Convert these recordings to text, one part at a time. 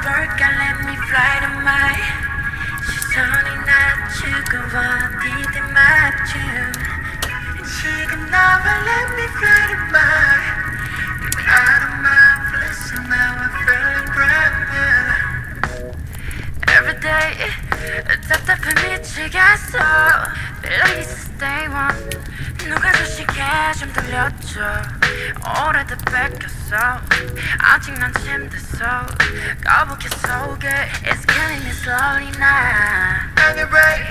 떠나볼까 let me fly to my 시선이 낮추고 어디든 맞춤 지금 나와 let me fly to my Get me out of my bliss and now I'm feeling brand new Every day 답답해 미치겠어 Feel like it's day one 누가 주식해 좀 들려줘 오래돼 뺏겼어 아직 난 침대서 거북해 속에 It's killing me slowly now Anyway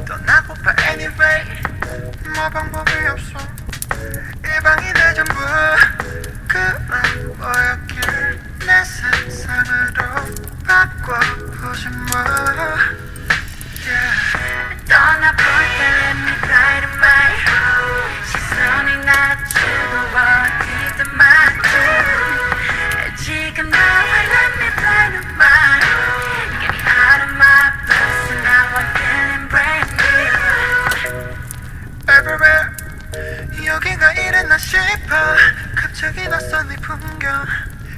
떠나고파 anyway 뭐 방법이 없어 이 방이 내 전부 그만 뭐였길 내 세상으로 바꿔보지 뭐 yeah. 떠나볼까 let me fly to my 시선이 낮추고 어디든 맞춤 지금 나와 let me fly to my Get me out of my bus and now I'm feeling brand new Everywhere 여기가 이랬나 싶어 갑자기 낯선 이 풍경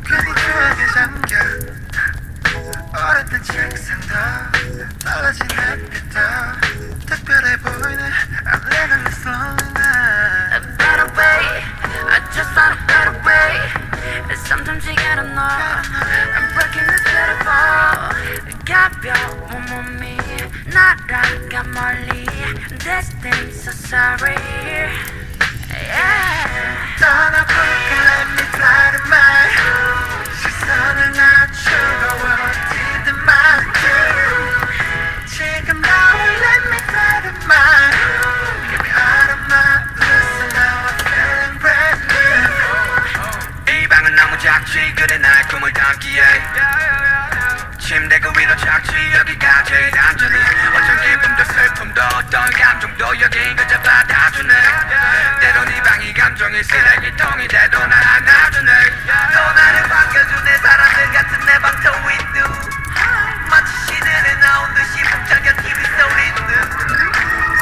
괜히 추억에 잠겨 오래된 책상도 떨어진 햇빛도 특별해 보이네 I'm living this lonely night A better way I just found a better way Sometimes you gotta know I'm breaking this beautiful 가벼운 몸이 날아가 멀리 This thing's so sorry yeah. 떠나볼까 let me fly to my 시선을 낮추고 어디든 맞춤 지금 나와 let me fly to my Get me out of my bliss and now I'm feeling brand new 이 방은 너무 작지 그래 날 꿈을 담기에 침대 그 위로 착지 여기가 제일 안전해 어떤 기쁨도 슬픔도 어떤 감정도 여기 그저 받아주네 때론 이 방이 감정의 쓰레기통이 돼도 날 안아주네 또 나를 반겨주네 사람들 같은 내 방터 윈두 마치 시내에 나온 듯이 북적여 TV 소리는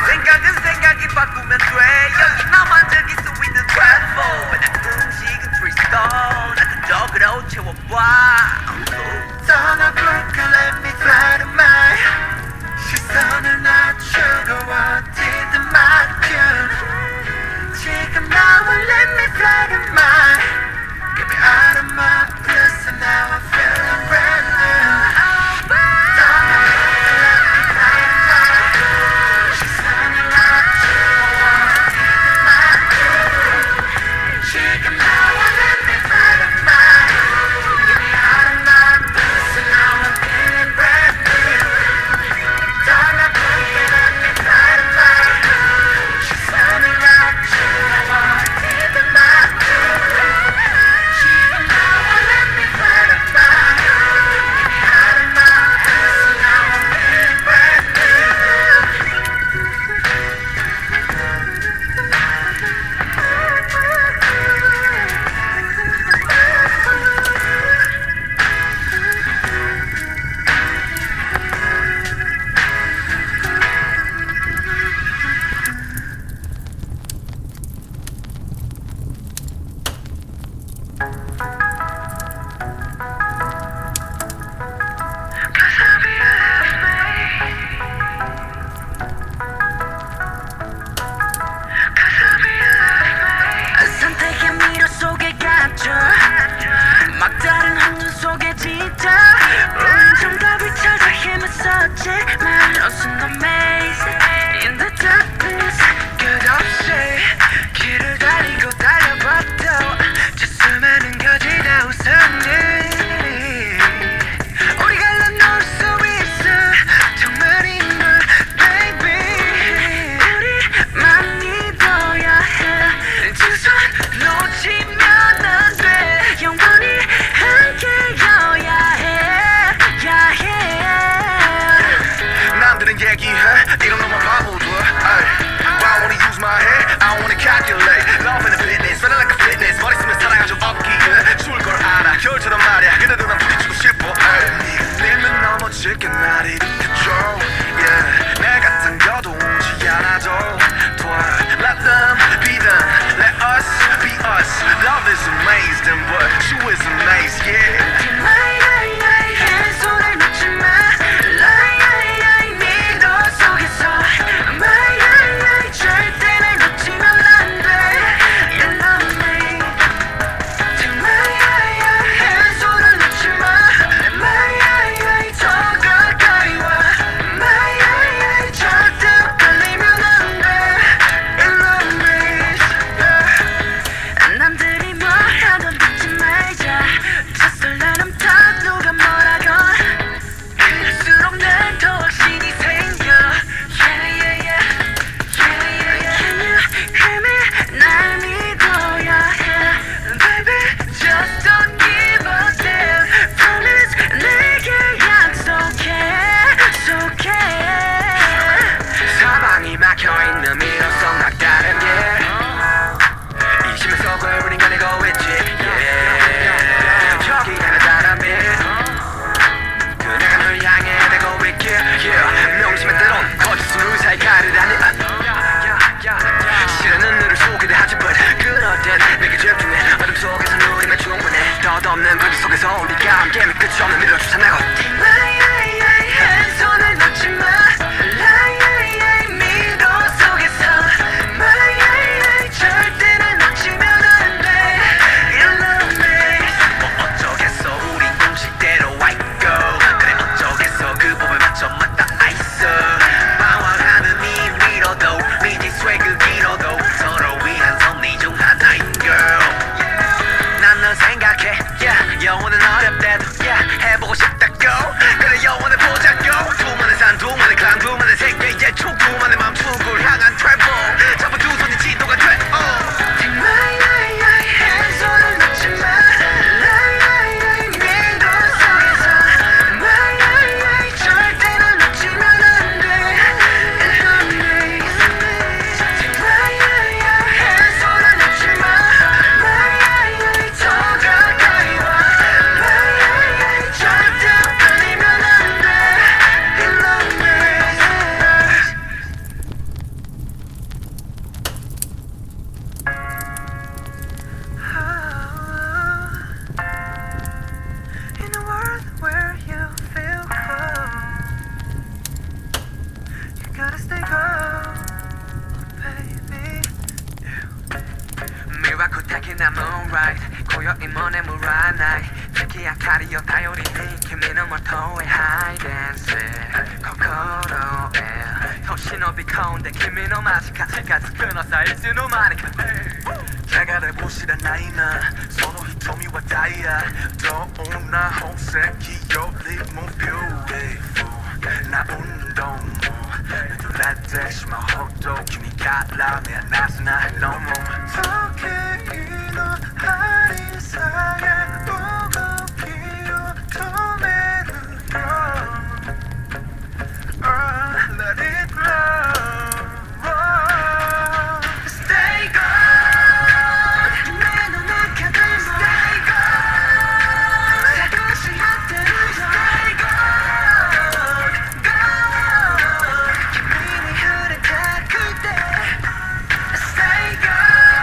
생각은 생각이 바꾸면 돼 여기 나만 즐길 수 있는 platform 음식은 3-star 나 그저그로 채워봐 떠나볼까 let me fly to my 시선을 낮추고 어디든 맞춤 지금 나와 let me fly to my Get me out of my bliss and now I'm feeling brand new 떠나볼까 let me fly to my 시선을 낮추고 어디든 맞춤 지금 나와 let me fly to my Get me out of my bliss and now I'm feeling brand new 떠나볼까 let me fly to my 시선을 낮추고 어디든 맞춤 지금 나와 속에서 우리가 함께 끝이 없는 일로 주산하고 한 손을 놓지 마 미로 속에서 절대는 놓치면 안돼 뭐 어쩌겠어 우린 공식대로 I go 그래 어쩌겠어 그 법에 맞춰 맞다 I 있어 방황하는 이 위로도 미지 swag을 길어도 서로 위한 섭리 중 하나인 girl 난 널 생각해 yeah 영혼은 어렵대도 yeah 해보고 싶다고 그래 영혼을 보자고 두만의 산 두만의 클랑 두만의 세계의 촉 두만의 맘 축을 향한 travel 잡아 두 손이 지도가 돼 Take my 한 손을 놓지 마 미로 속에서 절대는 놓치면 안돼 Take my 한 손을 놓지 마 더 가까이 와 절대 끌리면 안돼 In love race In a world where you feel cold You gotta stay cold, baby 미와쿠타키 나 moonlight 고요이먼의 무라한 night 특히 아카리요頼りに君のもとへ hide and seek 心へ星のビコンで君の間近近づくのさいつの間にか流れ星がないなその瞳はダイヤどんな宝石よりも beautiful な運動も濡れてしまうほど君から目離すな No more 時計の針さえ動きを止めるよLet it flow Stay gone 내 눈앞에 Stay gone 살고 싶은 Stay gone gone 기분이 흐르다 그때 Stay gone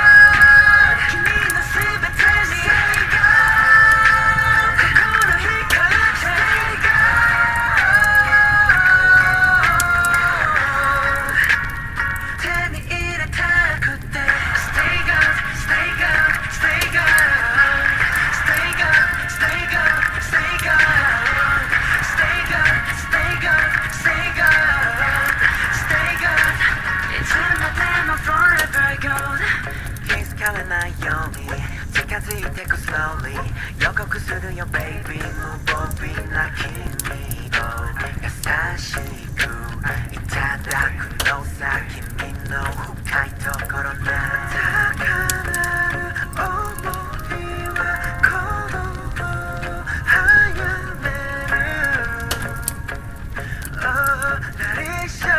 君の全てにStay gone心惹かれてStay gone手に入れたくて Stay gone, stay gone, stay gone Stay gone, stay gone, stay gone Stay gone, stay gone, stay gone Stay goneいつまでも forever gone 気づかれないように近づいてく slowly 予告するよ baby 無防備な君を優しくいただくのさ君の深いところなら高鳴る想いは鼓動を早める Oh, let it show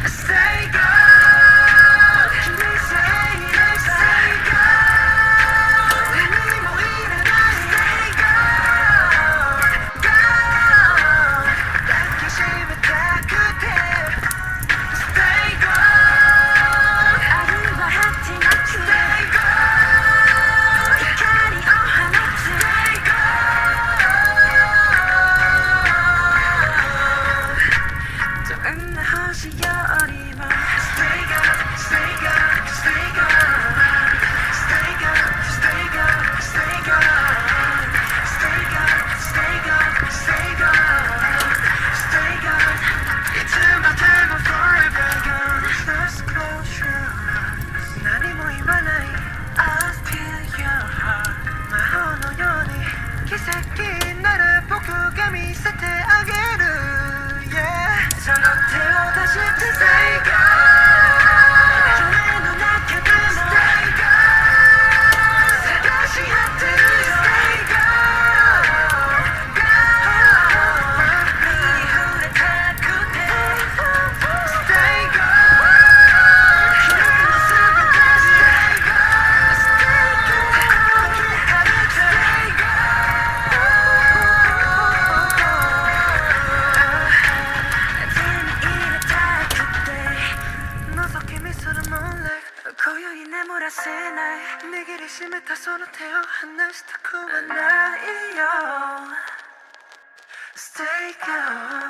Stay gone 君 say it, stay gone 何もいらない Stay gone, gone 抱きしめたくて Stay gone あるは果てなく Stay gone 光を放つ Stay gone どんな星よりも Stay gone, stay gone, stay gone Stay gone, stay gone, stay gone Stay gone, stay gone, stay gone Stay gone いつまでも forever gone Just close your eyes 何も言わない I'll steal your heart 魔法のように奇跡なら僕が見せてあげる Yeah その手を出して Stay gone 夢の中でも Stay gone 探し当てるよ Stay gone gone 身に触れたくて Stay gone 君の全てに Stay gone心惹かれて Stay gone 手に入れたくて握りしめたその手を離したくはないよ Stay calm